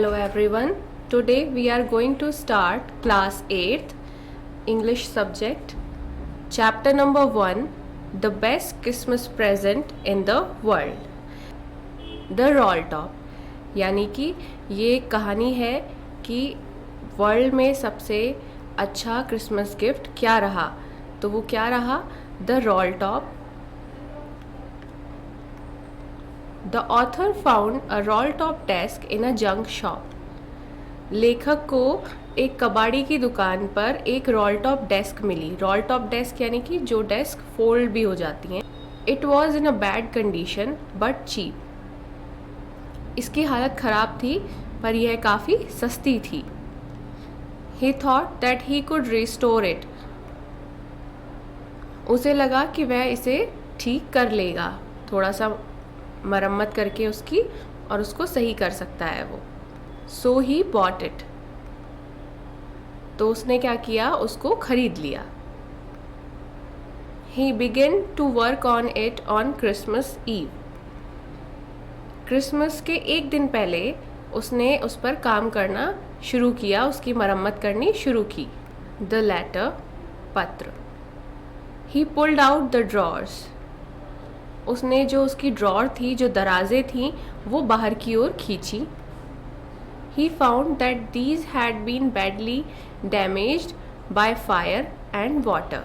Hello everyone. Today we are going to start class 8th English subject. Chapter number 1, The Best Christmas Present in the World. The Roll Top. यानी कि ये कहानी है कि world में सबसे अच्छा क्रिसमस गिफ्ट क्या रहा. तो वो क्या रहा? The role top. The author found a roll top desk in a junk shop. लेखक को एक कबाड़ी की दुकान पर एक रोल टॉप डेस्क मिली. रोल टॉप डेस्क यानी कि जो डेस्क फोल्ड भी हो जाती हैं. It was in a bad condition but cheap. इसकी हालत ख़राब थी पर यह काफ़ी सस्ती थी. He thought that he could restore it. उसे लगा कि वह इसे ठीक कर लेगा, थोड़ा सा मरम्मत करके उसकी, और उसको सही कर सकता है वो. So he bought it. तो उसने क्या किया? उसको खरीद लिया. He began to work on it on Christmas eve. Christmas के एक दिन पहले उसने उस पर काम करना शुरू किया, उसकी मरम्मत करनी शुरू की. द लेटर, पत्र. ही पुल्ड आउट द ड्रॉर्स. उसने जो उसकी ड्रॉर थी, जो दराज़ें थीं, वो बाहर की ओर खींची. He found that these had been badly damaged by fire and water.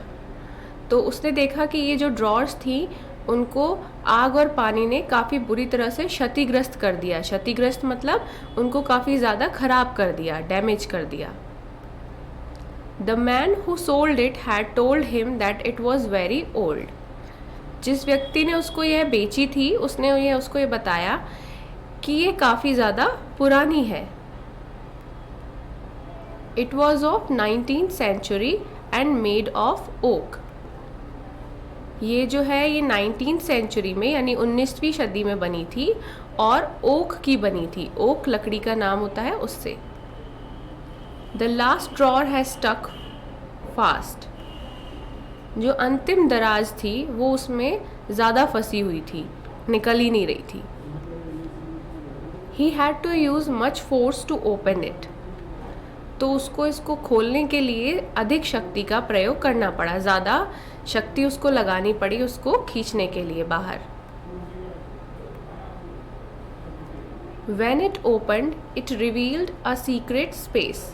तो उसने देखा कि ये जो ड्रॉर्स थी उनको आग और पानी ने काफ़ी बुरी तरह से क्षतिग्रस्त कर दिया. क्षतिग्रस्त मतलब उनको काफ़ी ज़्यादा ख़राब कर दिया, डैमेज कर दिया. The man who sold it had told him that it was very old. जिस व्यक्ति ने उसको यह बेची थी उसने उसको ये बताया कि ये काफ़ी ज़्यादा पुरानी है. It was of 19th century and made of oak. ये जो है ये 19th century में यानी 19वीं सदी में बनी थी और ओक की बनी थी. ओक लकड़ी का नाम होता है उससे. The last drawer has stuck fast. जो अंतिम दराज थी वो उसमें ज़्यादा फंसी हुई थी, निकल ही नहीं रही थी. He had to use much force to open it. तो उसको इसको खोलने के लिए अधिक शक्ति का प्रयोग करना पड़ा, ज़्यादा शक्ति उसको लगानी पड़ी उसको खींचने के लिए बाहर. When it opened, it revealed a secret space.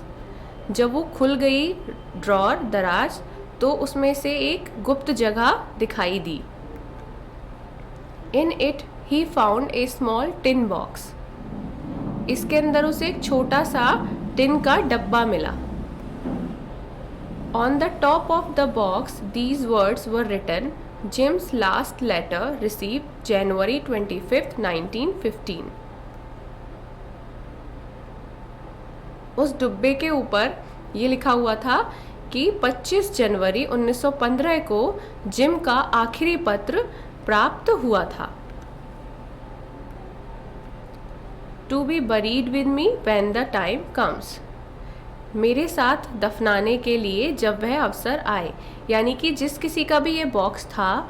जब वो खुल गई ड्रॉर, दराज, तो उसमें से एक गुप्त जगह दिखाई दी. In it he found a small tin box. इसके अंदर उसे एक छोटा सा टिन का डब्बा मिला. On the top of the box these words were written, Jim's last letter received January 25th, 1915. उस डिब्बे के ऊपर ये लिखा हुआ था कि 25 जनवरी 1915 को जिम का आखिरी पत्र प्राप्त हुआ था. To be buried with me when the time comes. मेरे साथ दफनाने के लिए जब वह अवसर आए. यानी कि जिस किसी का भी ये बॉक्स था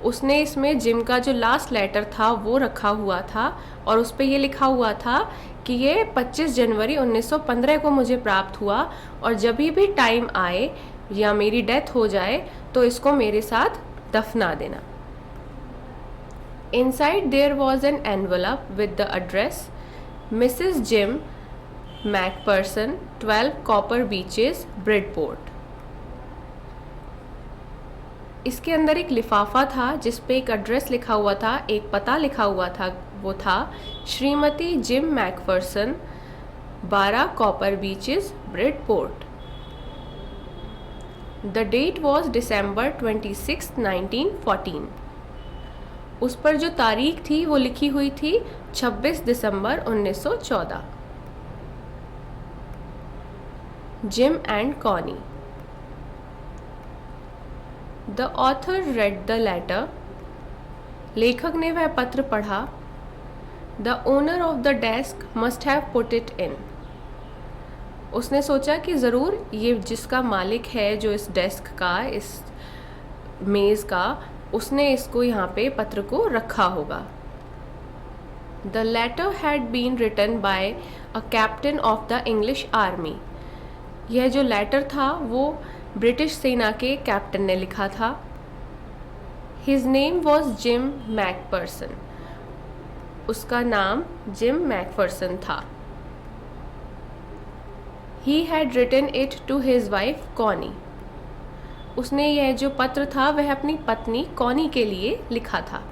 उसने इसमें जिम का जो लास्ट लेटर था वो रखा हुआ था और उस पर ये लिखा हुआ था कि ये 25 जनवरी 1915 को मुझे प्राप्त हुआ और जब भी टाइम आए या मेरी डेथ हो जाए तो इसको मेरे साथ दफना देना. Inside there was an envelope with the address Mrs Jim McPherson, 12 copper beaches, Bridport. इसके अंदर एक लिफाफा था जिस पे एक एड्रेस लिखा हुआ था, एक पता लिखा हुआ था. वो था Shrimati Jim McPherson, 12 copper beaches, Bridport. The date was December 26, 1914. उस पर जो तारीख थी वो लिखी हुई थी 26 दिसंबर 1914. Jim and Connie. The author read the letter. लेखक ने वह पत्र पढ़ा. The owner of the desk must have put it in. उसने सोचा कि ज़रूर ये जिसका मालिक है, जो इस डेस्क का, इस मेज़ का, उसने इसको यहाँ पे पत्र को रखा होगा. The letter had been written by a captain of the English army. यह जो लेटर था वो ब्रिटिश सेना के कैप्टन ने लिखा था। His name was Jim McPherson. उसका नाम जिम मैकफर्सन था। He had written it to his wife Connie. उसने यह जो पत्र था वह अपनी पत्नी कॉनी के लिए लिखा था।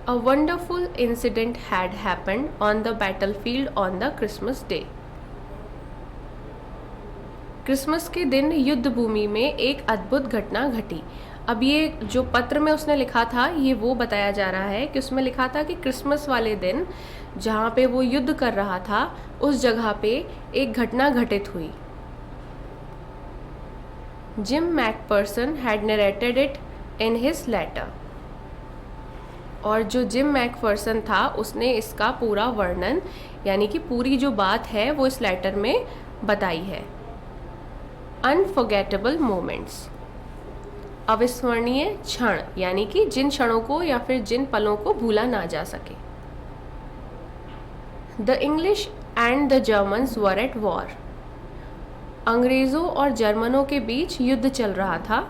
A wonderful incident had happened on the battlefield on the Christmas day. Christmas के दिन युद्ध भूमि में एक अद्भुत घटना घटी। अब ये जो पत्र में उसने लिखा था ये वो बताया जा रहा है कि उसमें लिखा था कि क्रिसमस वाले दिन जहाँ पे वो युद्ध कर रहा था उस जगह पे एक घटना घटित हुई। Jim McPherson had narrated it in his letter. और जो जिम मैकफर्सन था उसने इसका पूरा वर्णन यानी कि पूरी जो बात है वो इस लेटर में बताई है। अनफॉरगेटेबल मोमेंट्स, अविस्मरणीय क्षण, यानी कि जिन क्षणों को या फिर जिन पलों को भूला ना जा सके। The English and the Germans were at war. अंग्रेज़ों और जर्मनों के बीच युद्ध चल रहा था।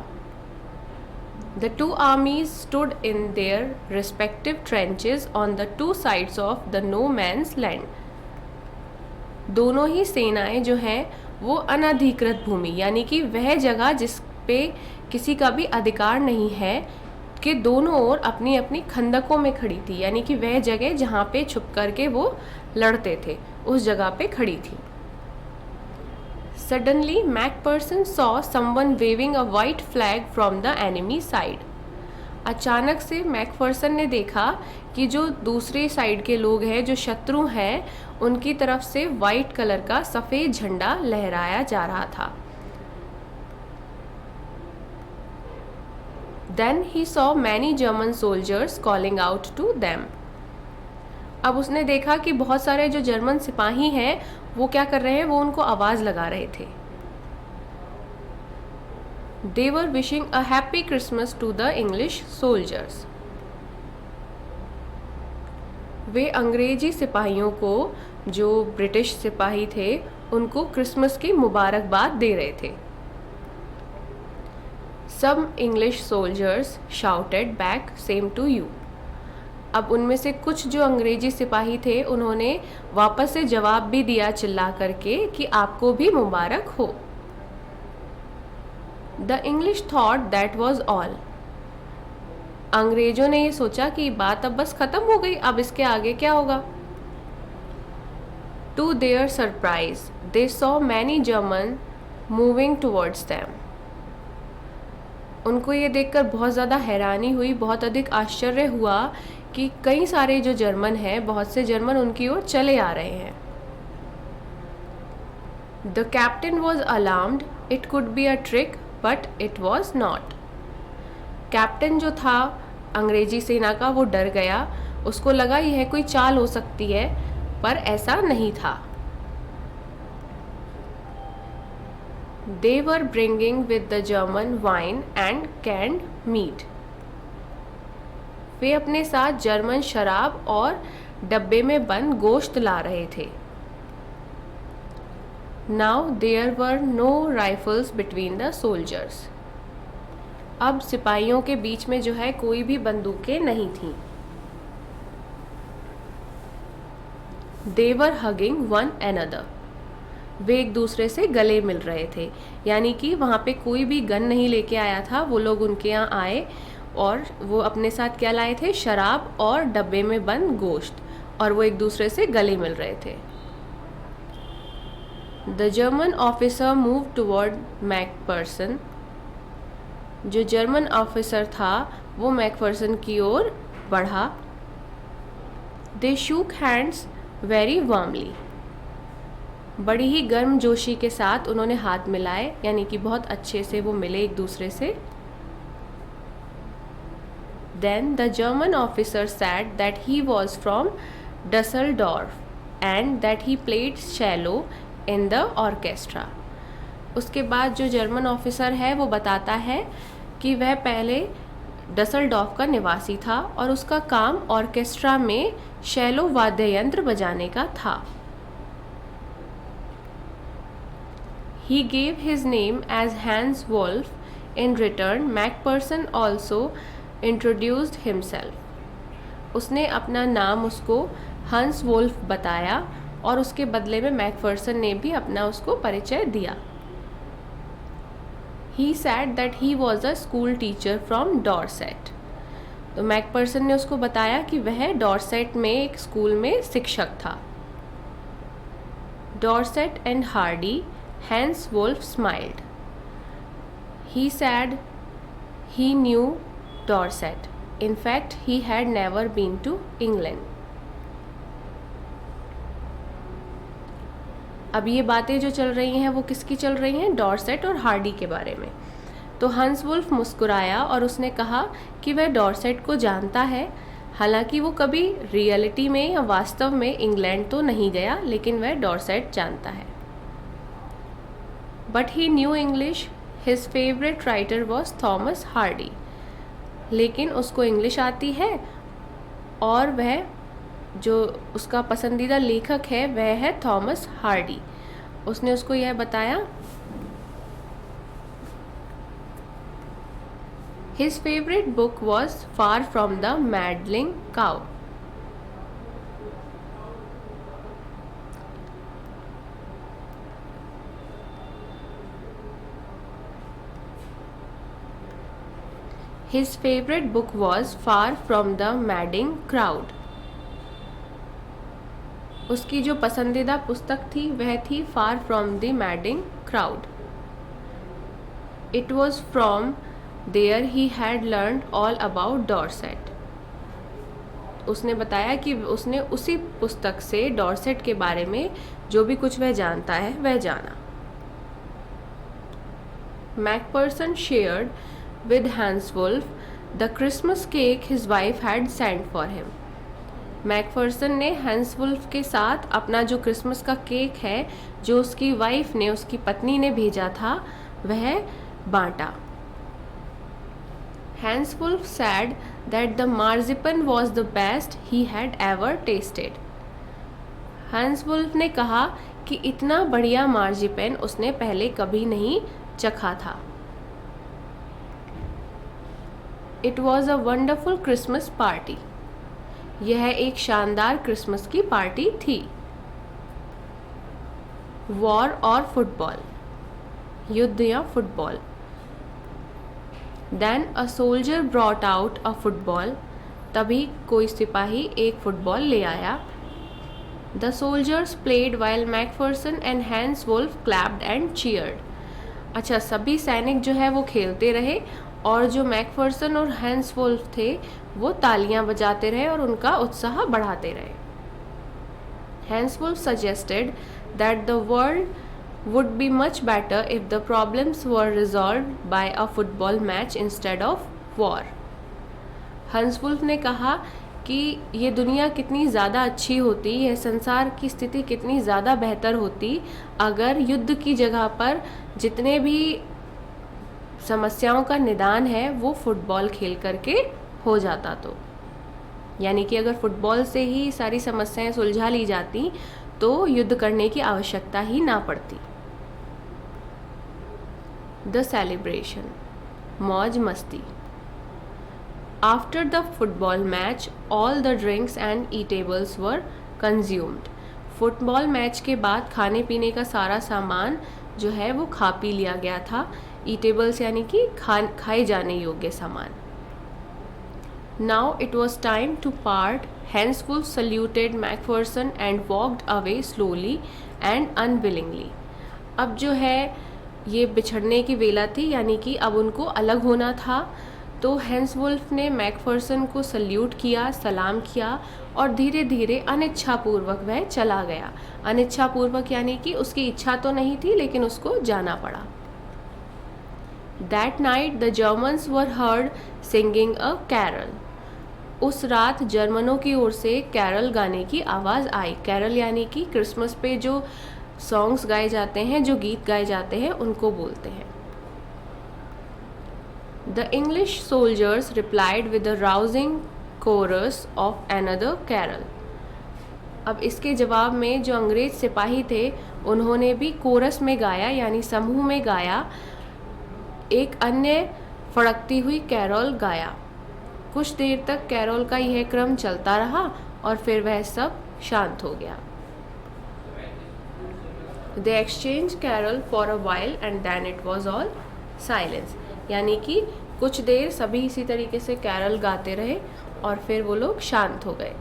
The two armies stood in their respective trenches on the two sides of the no man's land. दोनों ही सेनाएं जो हैं वो अनधिकृत भूमि यानी कि वह जगह जिस पे किसी का भी अधिकार नहीं है कि दोनों ओर अपनी अपनी खंदकों में खड़ी थी, यानी कि वह जगह जहाँ पे छुप करके वो लड़ते थे उस जगह पे खड़ी थी। Suddenly McPherson saw someone waving a white flag from the enemy side. अचानक से मैकफर्सन ने देखा कि जो दूसरे साइड के लोग हैं, जो शत्रु हैं, उनकी तरफ से वाइट कलर का सफ़ेद झंडा लहराया जा रहा था। Then he saw many German soldiers calling out to them. अब उसने देखा कि बहुत सारे जो जर्मन सिपाही हैं वो क्या कर रहे हैं, वो उनको आवाज़ लगा रहे थे। They were wishing a happy Christmas to the English soldiers. वे अंग्रेजी सिपाहियों को, जो ब्रिटिश सिपाही थे, उनको क्रिसमस की मुबारकबाद दे रहे थे। Some English soldiers shouted back same to you. अब उनमें से कुछ जो अंग्रेजी सिपाही थे उन्होंने वापस से जवाब भी दिया चिल्ला करके कि आपको भी मुबारक हो। The English thought that was all. अंग्रेजों ने ये सोचा कि बात अब बस ख़त्म हो गई, अब इसके आगे क्या होगा। To their surprise, they saw many German moving towards them. उनको ये देखकर बहुत ज़्यादा हैरानी हुई, बहुत अधिक आश्चर्य हुआ कि कई सारे जो जर्मन हैं, बहुत से जर्मन उनकी ओर चले आ रहे हैं। The captain was alarmed, it could be a trick but it was not. Captain जो था अंग्रेजी सेना का वो डर गया, उसको लगा यह कोई चाल हो सकती है, पर ऐसा नहीं था। They were bringing with the German wine and canned meat. वे अपने साथ जर्मन शराब और डब्बे में बंद गोश्त ला रहे थे। Now there were no rifles between the soldiers. अब सिपाहियों के बीच में जो है कोई भी बंदूकें नहीं थीं। They were hugging one another. वे एक दूसरे से गले मिल रहे थे, यानी कि वहाँ पे कोई भी गन नहीं लेके आया था। वो लोग उनके यहाँ आए और वो अपने साथ क्या लाए थे, शराब और डब्बे में बंद गोश्त, और वो एक दूसरे से गले मिल रहे थे। The German officer move toward Macpherson. जो जर्मन ऑफिसर था वो मैकफर्सन की ओर बढ़ा। दे शूक हैंड्स वेरी वार्मली। बड़ी ही गर्मजोशी के साथ उन्होंने हाथ मिलाए, यानी कि बहुत अच्छे से वो मिले एक दूसरे से। Then the German officer said that he was from Dusseldorf and that he played cello in the orchestra. उसके बाद जो जर्मन ऑफिसर है वो बताता है कि वह पहले डसलडॉर्फ का निवासी था और उसका काम ऑर्केस्ट्रा में शैलो वाद्य यंत्र बजाने का था। He gave his name as Hans Wolf. In return, Macpherson also introduced himself. उसने अपना नाम उसको हंस वोल्फ बताया और उसके बदले में मैकफर्सन ने भी अपना उसको परिचय दिया. He said that he was a school teacher from Dorset. तो मैकफर्सन ने उसको बताया कि वह डॉर्सेट में एक स्कूल में शिक्षक था. Dorset and Hardy, Hans Wolf smiled. He said he knew Dorset. In fact, he had never been to England. अब ये बातें जो चल रही हैं वो किसकी चल रही हैं? डॉर्सेट और हार्डी के बारे में. तो हंस वुल्फ मुस्कुराया और उसने कहा कि वह डॉर्सेट को जानता है, हालांकि वो कभी रियलिटी में या वास्तव में इंग्लैंड तो नहीं गया, लेकिन वह डॉर्सेट जानता है. But he new English. His favourite writer was Thomas Hardy. लेकिन उसको इंग्लिश आती है और वह जो उसका पसंदीदा लेखक है वह है थॉमस हार्डी. उसने उसको यह बताया. His favorite book was Far from the Maddling Cow. His favorite book was Far from the Madding Crowd. उसकी जो पसंदीदा पुस्तक थी वह थी Far from the Madding Crowd. It was from there he had learned all about Dorset. उसने बताया कि उसने उसी पुस्तक से डॉर्सेट के बारे में जो भी कुछ वह जानता है वह जाना. Macpherson shared with Hans Wolf the Christmas cake his wife had sent for him. Macpherson ने हैंस वुल्फ के साथ अपना जो क्रिसमस का केक है जो उसकी वाइफ ने, उसकी पत्नी ने भेजा था, वह बांटा. Hans Wolf said that the marzipan was the best he had ever tasted. Hans Wolf ने कहा कि इतना बढ़िया मार्जिपन उसने पहले कभी नहीं चखा था. It was a wonderful Christmas party. यह एक शानदार क्रिसमस की पार्टी थी. वॉर और फुटबॉल. युद्ध या football. Then a soldier brought out a football. तभी कोई सिपाही एक फुटबॉल ले आया. The soldiers played while Macpherson and Hans Wolf clapped and cheered. अच्छा, सभी सैनिक जो है वो खेलते रहे और जो मैकफर्सन और हैंस वुल्फ थे वो तालियां बजाते रहे और उनका उत्साह बढ़ाते रहे. Hans Wolf suggested that the world would be much better if the problems were resolved by a football match instead of war. हंस वुल्फ ने कहा कि ये दुनिया कितनी ज़्यादा अच्छी होती, यह संसार की स्थिति कितनी ज़्यादा बेहतर होती अगर युद्ध की जगह पर जितने भी समस्याओं का निदान है वो फुटबॉल खेल करके हो जाता. तो यानी कि अगर फुटबॉल से ही सारी समस्याएं सुलझा ली जाती तो युद्ध करने की आवश्यकता ही ना पड़ती. The celebration. मौज मस्ती. After the football match all the drinks and eatables were consumed. Football match के बाद खाने पीने का सारा सामान जो है वो खा पी लिया गया था. ईटेबल्स यानी कि खाए जाने योग्य सामान. Now it was time to part. Hans Wolf saluted Macpherson and walked away slowly and unwillingly. अब जो है ये बिछड़ने की वेला थी, यानी कि अब उनको अलग होना था. तो हैंस वुल्फ ने मैकफर्सन को सल्यूट किया, सलाम किया और धीरे धीरे अनिच्छापूर्वक वह चला गया. अनिच्छापूर्वक यानी कि उसकी इच्छा तो नहीं थी लेकिन उसको जाना पड़ा. That night the Germans were heard singing a carol. उस रात जर्मनों की ओर से कैरल गाने की आवाज़ आई. कैरल यानी कि क्रिसमस पे जो सॉन्ग्स गाए जाते हैं, जो गीत गाए जाते हैं, उनको बोलते हैं. The English soldiers replied with a rousing chorus of another carol. अब इसके जवाब में जो अंग्रेज सिपाही थे उन्होंने भी कोरस में गाया यानी समूह में गाया, एक अन्य फड़कती हुई कैरोल गाया। कुछ देर तक कैरोल का यह क्रम चलता रहा और फिर वह सब शांत हो गया। They exchanged carol for a while and then it was all silence, यानी कि कुछ देर सभी इसी तरीके से कैरल गाते रहे और फिर वो लोग शांत हो गए।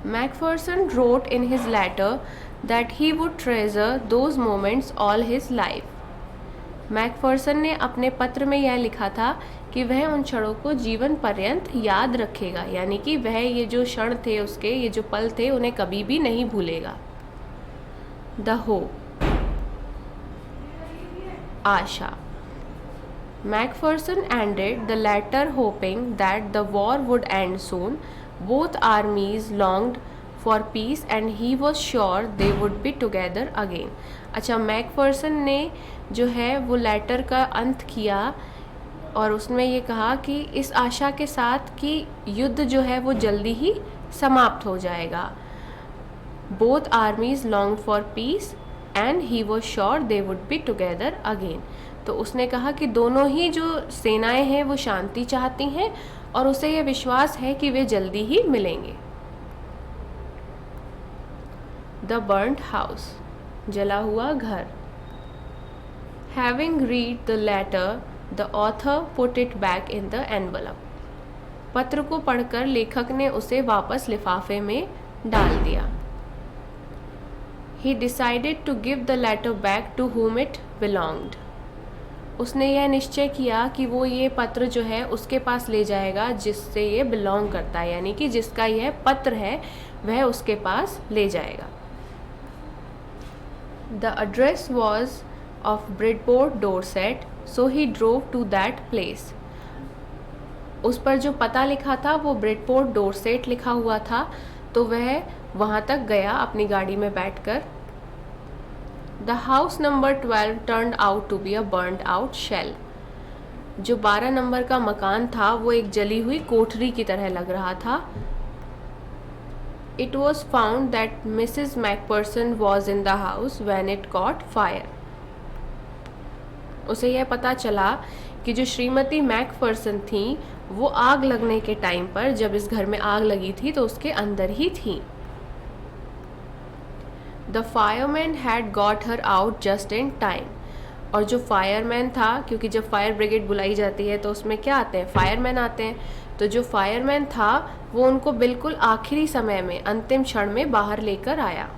Macpherson wrote in his letter that he would treasure those moments all his life. Macpherson ने अपने पत्र में यह लिखा था कि वह उन क्षणों को जीवन पर्यंत याद रखेगा, यानी कि वह ये जो क्षण थे उसके, ये जो पल थे, उन्हें कभी भी नहीं भूलेगा। The hope, Asha. Macpherson ended the letter hoping that the war would end soon. Both armies longed for peace and he was sure they would be together again. अच्छा, मैकफर्सन ने जो है वो लेटर का अंत किया और उसमें ये कहा कि इस आशा के साथ कि युद्ध जो है वो जल्दी ही समाप्त हो जाएगा। Both armies longed for peace and he was sure they would be together again. तो उसने कहा कि दोनों ही जो सेनाएं हैं वो शांति चाहती हैं और उसे यह विश्वास है कि वे जल्दी ही मिलेंगे। The burnt house, जला हुआ घर। Having read the letter, the author put it back in the envelope. पत्र को पढ़कर लेखक ने उसे वापस लिफाफे में डाल दिया। He decided to give the letter back to whom it belonged. उसने यह निश्चय किया कि वो ये पत्र जो है उसके पास ले जाएगा जिससे ये बिलोंग करता है, यानी कि जिसका यह पत्र है वह उसके पास ले जाएगा। The address was of Bridport, Dorset, so he drove to that place. उस पर जो पता लिखा था वो ब्रिडपोर्ट डोरसेट लिखा हुआ था, तो वह वहाँ तक गया अपनी गाड़ी में बैठकर। The house number 12 turned out to be a burnt out shell. जो 12 नंबर का मकान था वो एक जली हुई कोठरी की तरह लग रहा था। It was found that Mrs. Macpherson was in the house when it caught fire. उसे यह पता चला कि जो श्रीमती मैकफर्सन थी वो आग लगने के टाइम पर, जब इस घर में आग लगी थी तो उसके अंदर ही थी। The fireman had got her out just in time. और जो फायरमैन था, क्योंकि जब फायर ब्रिगेड बुलाई जाती है तो उसमें क्या आते हैं, फायरमैन आते हैं, तो जो फायरमैन था वो उनको बिल्कुल आखिरी समय में, अंतिम क्षण में बाहर लेकर आया।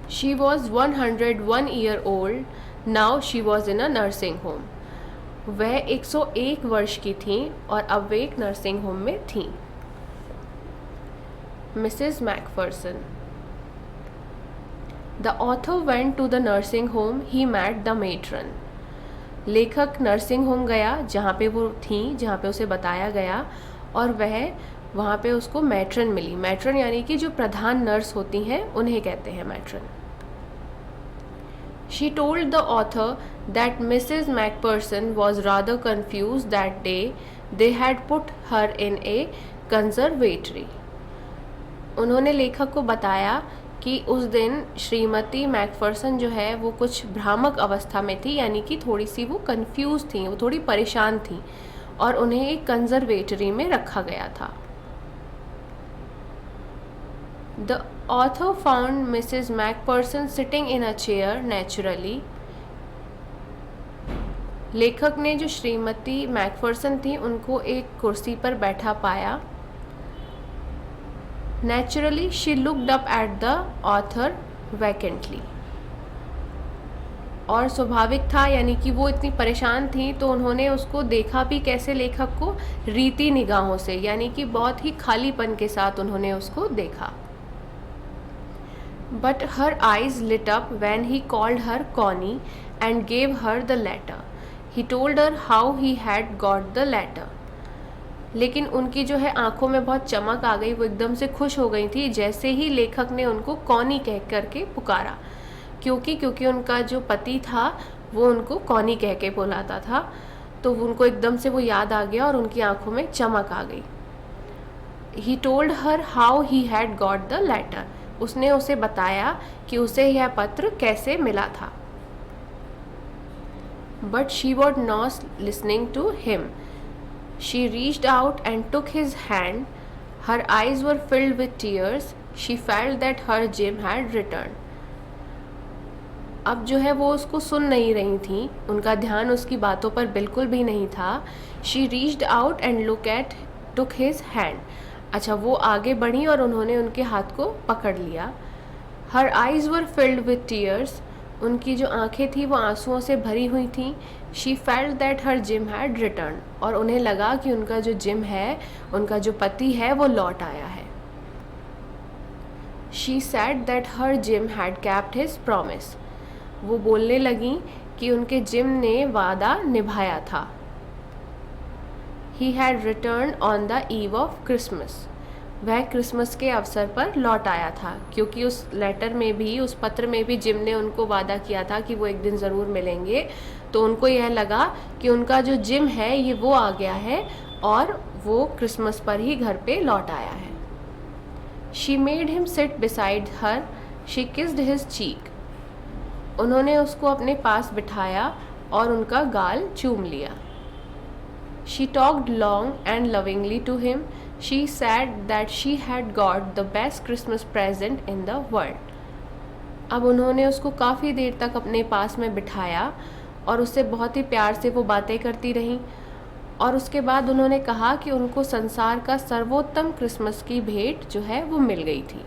She was 101 year old. Now she was in a nursing home. वह 101 वर्ष की थी और अब वे एक नर्सिंग होम में थी। Mrs Macpherson. The author went to the nursing home. He met the matron. लेखक नर्सिंग होम गया जहाँ पे वो थी, जहाँ पे उसे बताया गया, और वह वहाँ पे उसको मैट्रन मिली। मैट्रन यानी कि जो प्रधान नर्स होती हैं उन्हें कहते हैं matron. She told the author that Mrs. Macpherson was rather confused that day. They had put her in a conservatory. उन्होंने लेखक को बताया कि उस दिन श्रीमती मैकफर्सन जो है वो कुछ भ्रामक अवस्था में थी, यानी कि थोड़ी सी वो कंफ्यूज थी, वो थोड़ी परेशान थी और उन्हें एक कंजर्वेटरी में रखा गया था। The author found Mrs. Macpherson sitting in a chair naturally. लेखक ने जो श्रीमती मैकफर्सन थी उनको एक कुर्सी पर बैठा पाया। Naturally, she looked up at the author vacantly. और स्वाभाविक था, यानी कि वो इतनी परेशान थी तो उन्होंने उसको देखा भी कैसे, लेखक को रीति निगाहों से, यानी कि बहुत ही खालीपन के साथ उन्होंने उसको देखा। But her eyes lit up when he called her Connie and gave her the letter. He told her how he had got the letter. लेकिन उनकी जो है आंखों में बहुत चमक आ गई, वो एकदम से खुश हो गई थी जैसे ही लेखक ने उनको कॉनी कह करके पुकारा, क्योंकि उनका जो पति था वो उनको कॉनी कह के बुलाता था, तो उनको एकदम से वो याद आ गया और उनकी आंखों में चमक आ गई। He told her how he had got the letter. उसने उसे बताया कि उसे यह पत्र कैसे मिला था। But she was not listening to him. She reached out and took his hand. Her eyes were filled with tears. She felt that her Jim had returned. अब जो है वो उसको सुन नहीं रही थी, उनका ध्यान उसकी बातों पर बिल्कुल भी नहीं था। She reached out and took his hand. अच्छा, वो आगे बढ़ी और उन्होंने उनके हाथ को पकड़ लिया। Her eyes were filled with tears. उनकी जो आंखें थी वो आंसुओं से भरी हुई थी। She felt that her Jim had returned. और उन्हें लगा कि उनका जो जिम है, उनका जो पति है, वो लौट आया है। She said that her Jim had kept his promise. वो बोलने लगी कि उनके जिम ने वादा निभाया था। He had returned on the eve of Christmas. वह क्रिसमस के अवसर पर लौट आया था, क्योंकि उस लेटर में भी, उस पत्र में भी जिम ने उनको वादा किया था कि वो एक दिन ज़रूर मिलेंगे। तो उनको यह लगा कि उनका जो जिम है ये वो आ गया है और वो क्रिसमस पर ही घर पे लौट आया है। She made him sit beside her. She kissed his cheek. उन्होंने उसको अपने पास बिठाया और उनका गाल चूम लिया। She talked long and lovingly to him. She said that she had got the best Christmas present in the world. अब उन्होंने उसको काफ़ी देर तक अपने पास में बिठाया और उससे बहुत ही प्यार से वो बातें करती रहीं, और उसके बाद उन्होंने कहा कि उनको संसार का सर्वोत्तम क्रिसमस की भेंट जो है वो मिल गई थी।